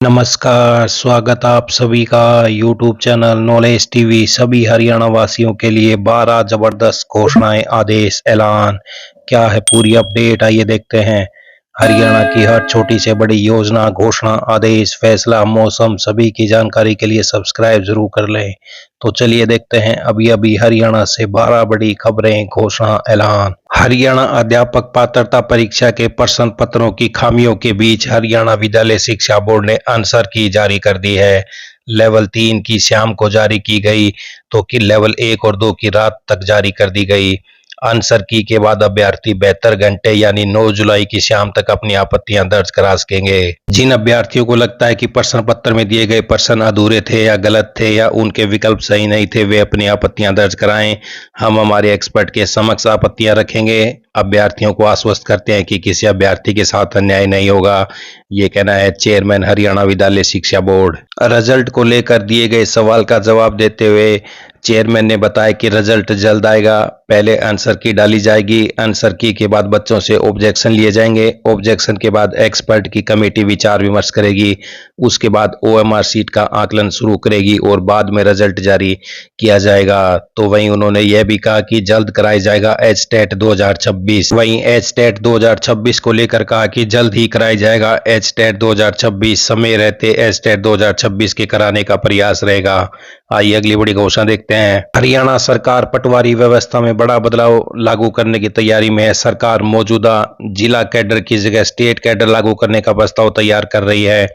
नमस्कार, स्वागत आप सभी का यूट्यूब चैनल नॉलेज टीवी। सभी हरियाणा वासियों के लिए 12 जबरदस्त घोषणाएं, आदेश, ऐलान। क्या है पूरी अपडेट, आइए देखते हैं। हरियाणा की हर छोटी से बड़ी योजना, घोषणा, आदेश, फैसला, मौसम, सभी की जानकारी के लिए सब्सक्राइब जरूर कर लें। तो चलिए देखते हैं अभी अभी हरियाणा से 12 बड़ी खबरें, घोषणा, ऐलान। हरियाणा अध्यापक पात्रता परीक्षा के प्रश्न पत्रों की खामियों के बीच हरियाणा विद्यालय शिक्षा बोर्ड ने आंसर की जारी कर दी है। लेवल 3 की शाम को जारी की गई, तो कि लेवल 1 और 2 की रात तक जारी कर दी गई। आंसर की के बाद अभ्यर्थी 72 घंटे यानी 9 जुलाई की शाम तक अपनी आपत्तियां दर्ज करा सकेंगे। जिन अभ्यर्थियों को लगता है कि प्रश्न पत्र में दिए गए प्रश्न अधूरे थे या गलत थे या उनके विकल्प सही नहीं थे, वे अपनी आपत्तियां दर्ज कराएं। हम हमारे एक्सपर्ट के समक्ष आपत्तियां रखेंगे। अभ्यर्थियों को आश्वस्त करते हैं कि किसी अभ्यर्थी के साथ अन्याय नहीं होगा। ये कहना है चेयरमैन हरियाणा विद्यालय शिक्षा बोर्ड। रिजल्ट को लेकर दिए गए सवाल का जवाब देते हुए चेयरमैन ने बताया कि रिजल्ट जल्द आएगा। पहले आंसर की डाली जाएगी, आंसर की के बाद बच्चों से ऑब्जेक्शन लिए जाएंगे, ऑब्जेक्शन के बाद एक्सपर्ट की कमेटी विचार विमर्श करेगी, उसके बाद ओएमआर सीट का आकलन शुरू करेगी और बाद में रिजल्ट जारी किया जाएगा। तो वहीं उन्होंने यह भी कहा कि जल्द कराया जाएगा एचटेट 2026। वहीं एचटेट 2026 को लेकर कहा कि जल्द ही कराया जाएगा एचटेट 2026। समय रहते एचटेट 2026 के कराने का प्रयास रहेगा। आइए अगली बड़ी घोषणा देखते हैं। हरियाणा सरकार पटवारी व्यवस्था में बड़ा बदलाव लागू करने की तैयारी में है। सरकार मौजूदा जिला कैडर की जगह स्टेट कैडर लागू करने का प्रस्ताव तैयार कर रही है।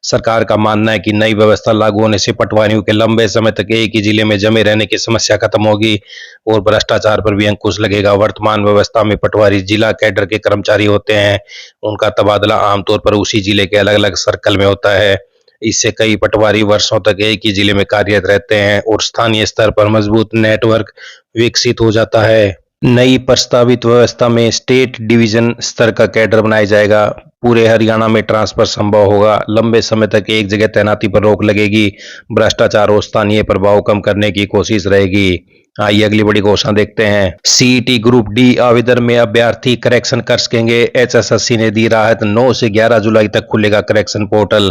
सरकार का मानना है कि नई व्यवस्था लागू होने से पटवारियों के लंबे समय तक एक ही जिले में जमे रहने की समस्या खत्म होगी और भ्रष्टाचार पर भी अंकुश लगेगा। वर्तमान व्यवस्था में पटवारी जिला कैडर के कर्मचारी होते हैं, उनका तबादला आमतौर पर उसी जिले के अलग अलग सर्कल में होता है। इससे कई पटवारी वर्षों तक एक ही जिले में कार्यरत रहते हैं और स्थानीय स्तर पर मजबूत नेटवर्क विकसित हो जाता है। नई प्रस्तावित व्यवस्था में स्टेट डिवीजन स्तर का कैडर बनाया जाएगा। पूरे हरियाणा में ट्रांसफर संभव होगा। लंबे समय तक एक जगह तैनाती पर रोक लगेगी। भ्रष्टाचार और स्थानीय प्रभाव कम करने की कोशिश रहेगी। आइए अगली बड़ी घोषणा देखते हैं। सीईटी ग्रुप डी आवेदन में अभ्यर्थी करेक्शन कर सकेंगे। एचएसएससी ने दी राहत। 9 से 11 जुलाई तक खुलेगा करेक्शन पोर्टल।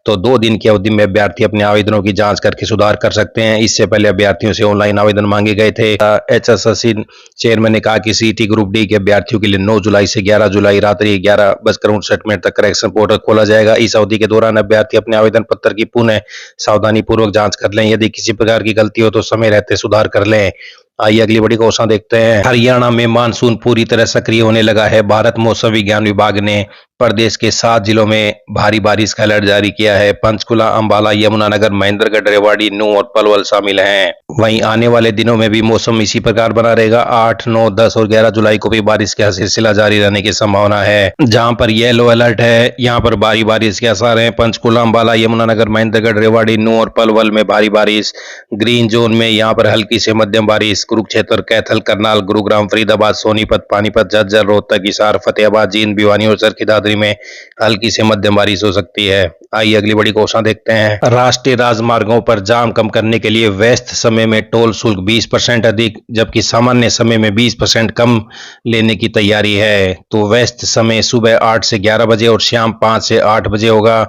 तो 2 दिन की अवधि में अभ्यर्थी अपने आवेदनों की जांच करके सुधार कर सकते हैं। इससे पहले अभ्यर्थियों से ऑनलाइन आवेदन मांगे गए थे। एचएसएससी चेयरमैन ने कहा कि सीईटी ग्रुप डी के अभ्यर्थियों के लिए 9 जुलाई से 11 जुलाई रात्रि 11:59 तक करेक्शन पोर्टल खोला जाएगा। इस अवधि के दौरान अभ्यर्थी अपने आवेदन पत्र की पुनः सावधानी पूर्वक जांच कर लें। यदि किसी प्रकार की गलती हो तो समय रहते सुधार कर लें। आइए अगली बड़ी घोषणा देखते हैं। हरियाणा में मानसून पूरी तरह सक्रिय होने लगा है। भारत मौसम विज्ञान विभाग ने प्रदेश के 7 जिलों में भारी बारिश का अलर्ट जारी किया है। पंचकुला, अंबाला, यमुनानगर, महेंद्रगढ़, रेवाड़ी, नूंह और पलवल शामिल हैं। वहीं आने वाले दिनों में भी मौसम इसी प्रकार बना रहेगा। 8, 9, 10 और 11 जुलाई को भी बारिश का सिलसिला जारी रहने की संभावना है। जहां पर येलो अलर्ट है, यहां पर भारी बारिश के आसार हैं। पंचकुला, अंबाला, यमुनानगर, महेंद्रगढ़, रेवाड़ी, नूंह और पलवल में भारी बारिश। ग्रीन जोन में यहां पर हल्की से मध्यम बारिश। कुरुक्षेत्र, कैथल, करनाल, गुरुग्राम, फरीदाबाद, सोनीपत, पानीपत, झज्जर, रोहतक, हिसार, फतेहाबाद, जींद, भिवानी और चरखी दादरी में हल्की से मध्यम बारिश हो सकती है। आइए अगली बड़ी घोषणा देखते हैं। राष्ट्रीय राजमार्गों पर जाम कम करने के लिए व्यस्त समय में टोल शुल्क 20% अधिक, जबकि सामान्य समय में 20% कम लेने की तैयारी है। तो व्यस्त समय सुबह 8 से 11 बजे और शाम 5 से 8 बजे होगा।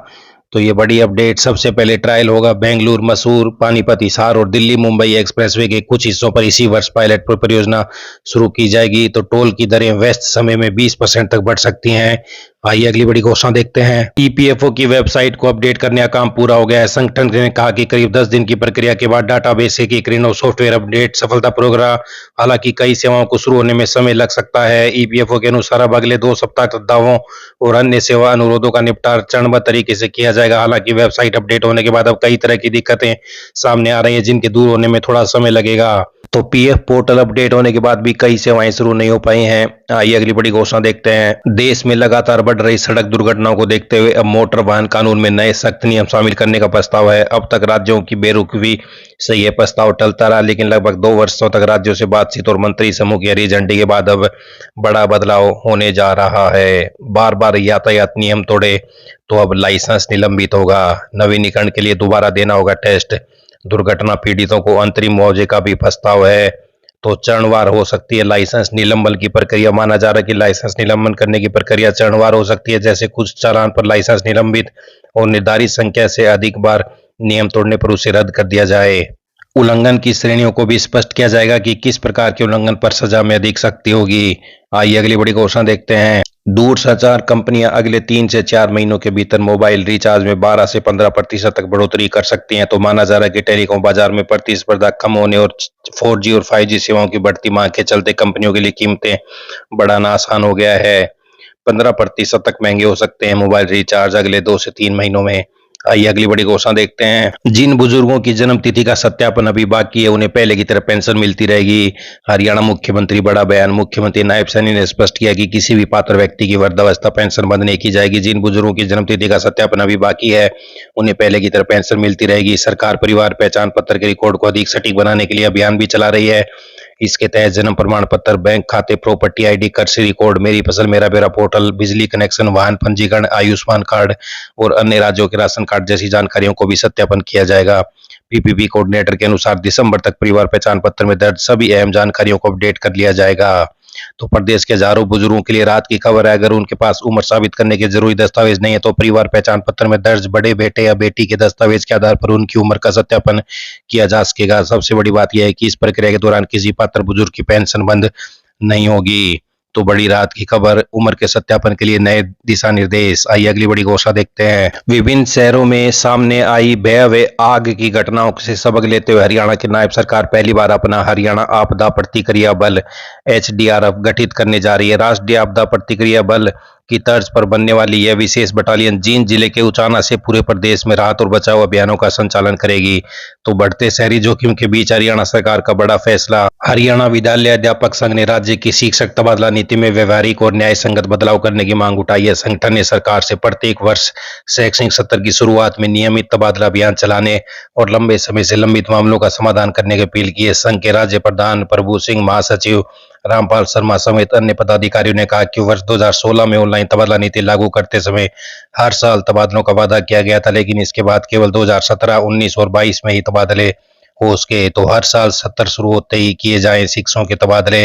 तो ये बड़ी अपडेट। सबसे पहले ट्रायल होगा बेंगलुरु, मसूर, पानीपत, हिसार और दिल्ली मुंबई एक्सप्रेसवे के कुछ हिस्सों पर इसी वर्ष पायलट परियोजना शुरू की जाएगी। तो टोल की दरें व्यस्त समय में 20% तक बढ़ सकती हैं। आइए अगली बड़ी घोषणा देखते हैं। ईपीएफओ की वेबसाइट को अपडेट करने का काम पूरा हो गया है। संगठन ने कहा कि करीब 10 दिन की प्रक्रिया के बाद डाटाबेस से एकीकरण और सॉफ्टवेयर अपडेट सफलतापूर्वक रहा। हालांकि कई सेवाओं को शुरू होने में समय लग सकता है। ईपीएफओ के अनुसार अब अगले 2 सप्ताह तक दावों और अन्य सेवा अनुरोधों का निपटान चरणबद्ध तरीके से किया जाएगा। हालांकि वेबसाइट अपडेट होने के बाद अब कई तरह की दिक्कतें सामने आ रही हैं, जिनके दूर होने में थोड़ा समय लगेगा। तो पीएफ पोर्टल अपडेट होने के बाद भी कई सेवाएं शुरू नहीं हो पाई हैं। आइए अगली बड़ी घोषणा देखते हैं। देश में लगातार बढ़ रही सड़क दुर्घटनाओं को देखते हुए अब मोटर वाहन कानून में नए सख्त नियम शामिल करने का प्रस्ताव है। अब तक राज्यों की बेरुखी से यह प्रस्ताव टलता रहा, लेकिन लगभग 2 वर्षों तक राज्यों से बातचीत और मंत्री समूह की हरी झंडी के बाद अब बड़ा बदलाव होने जा रहा है। बार बार यातायात नियम तोड़े तो अब लाइसेंस निलंबित होगा। नवीनीकरण के लिए दोबारा देना होगा टेस्ट। दुर्घटना पीड़ितों को अंतरिम मुआवजे का भी प्रस्ताव है। तो चरणवार हो सकती है लाइसेंस निलंबन की प्रक्रिया। माना जा रहा है कि लाइसेंस निलंबन करने की प्रक्रिया चरणवार हो सकती है, जैसे कुछ चालान पर लाइसेंस निलंबित और निर्धारित संख्या से अधिक बार नियम तोड़ने पर उसे रद्द कर दिया जाए। उल्लंघन की श्रेणियों को भी स्पष्ट किया जाएगा कि किस प्रकार के उल्लंघन पर सजा में अधिक सख्ती होगी। आइए अगली बड़ी घोषणा देखते हैं। दूरसंचार कंपनियां अगले 3 से 4 महीनों के भीतर मोबाइल रिचार्ज में 12 से 15% तक बढ़ोतरी कर सकती हैं। तो माना जा रहा है कि टेलीकॉम बाजार में प्रतिस्पर्धा कम होने और 4G और 5G सेवाओं की बढ़ती मांग के चलते कंपनियों के लिए कीमतें बढ़ाना आसान हो गया है। 15% तक महंगे हो सकते हैं मोबाइल रिचार्ज अगले 2 से 3 महीनों में। आइए अगली बड़ी घोषणा देखते हैं। जिन बुजुर्गों की जन्म तिथि का सत्यापन अभी बाकी है, उन्हें पहले की तरह पेंशन मिलती रहेगी। हरियाणा मुख्यमंत्री बड़ा बयान। मुख्यमंत्री नायब सैनी ने स्पष्ट किया कि किसी भी पात्र व्यक्ति की वृद्धावस्था पेंशन बंद नहीं की जाएगी। जिन बुजुर्गों की जन्म तिथि का सत्यापन अभी बाकी है, उन्हें पहले की तरह पेंशन मिलती रहेगी। सरकार परिवार पहचान पत्र के रिकॉर्ड को अधिक सटीक बनाने के लिए अभियान भी चला रही है। इसके तहत जन्म प्रमाण पत्र, बैंक खाते, प्रॉपर्टी आईडी, कृषि रिकॉर्ड, मेरी फसल मेरा ब्यौरा पोर्टल, बिजली कनेक्शन, वाहन पंजीकरण, आयुष्मान कार्ड और अन्य राज्यों के राशन कार्ड जैसी जानकारियों को भी सत्यापन किया जाएगा। पीपीपी कोऑर्डिनेटर के अनुसार दिसंबर तक परिवार पहचान पत्र में दर्ज सभी अहम जानकारियों को अपडेट कर लिया जाएगा। तो प्रदेश के हजारों बुजुर्गों के लिए राहत की खबर है। अगर उनके पास उम्र साबित करने के जरूरी दस्तावेज नहीं है, तो परिवार पहचान पत्र में दर्ज बड़े बेटे या बेटी के दस्तावेज के आधार पर उनकी उम्र का सत्यापन किया जा सकेगा। सबसे बड़ी बात यह है कि इस प्रक्रिया के दौरान किसी पात्र बुजुर्ग की पेंशन बंद नहीं होगी। तो बड़ी राहत की खबर, उम्र के सत्यापन के लिए नए दिशा निर्देश। आइए अगली बड़ी घोषणा देखते हैं। विभिन्न शहरों में सामने आई भयावह आग की घटनाओं से सबक लेते हुए हरियाणा की नायब सरकार पहली बार अपना हरियाणा आपदा प्रतिक्रिया बल HDRF गठित करने जा रही है। राष्ट्रीय आपदा प्रतिक्रिया बल की तर्ज पर बनने वाली यह विशेष बटालियन जींद जिले के उचाना से पूरे प्रदेश में राहत और बचाव अभियानों का संचालन करेगी। तो बढ़ते शहरी जोखिम के बीच हरियाणा सरकार का बड़ा फैसला। हरियाणा विद्यालय अध्यापक संघ ने राज्य की शिक्षक तबादला नीति में व्यवहारिक और न्याय संगत बदलाव करने की मांग उठाई है। संगठन ने सरकार से प्रत्येक वर्ष शैक्षणिक सत्र की शुरुआत में नियमित तबादला अभियान चलाने और लंबे समय से लंबित मामलों का समाधान करने की अपील की है। संघ के राज्य प्रधान प्रभु सिंह, महासचिव रामपाल शर्मा समेत अन्य पदाधिकारियों ने कहा कि वर्ष 2016 में ऑनलाइन तबादला नीति लागू करते समय हर साल तबादलों का वादा किया गया था, लेकिन इसके बाद केवल 2017, 19 और 22 में ही तबादले हो सके। तो हर साल सत्र शुरू होते ही किए जाएं शिक्षकों के तबादले,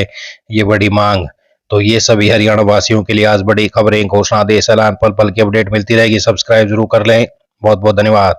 ये बड़ी मांग। तो ये सभी हरियाणा वासियों के लिए आज बड़ी खबरें, घोषणा, आदेश, ऐलान, पल पल की अपडेट मिलती रहेगी। सब्सक्राइब जरूर कर लें। बहुत बहुत धन्यवाद।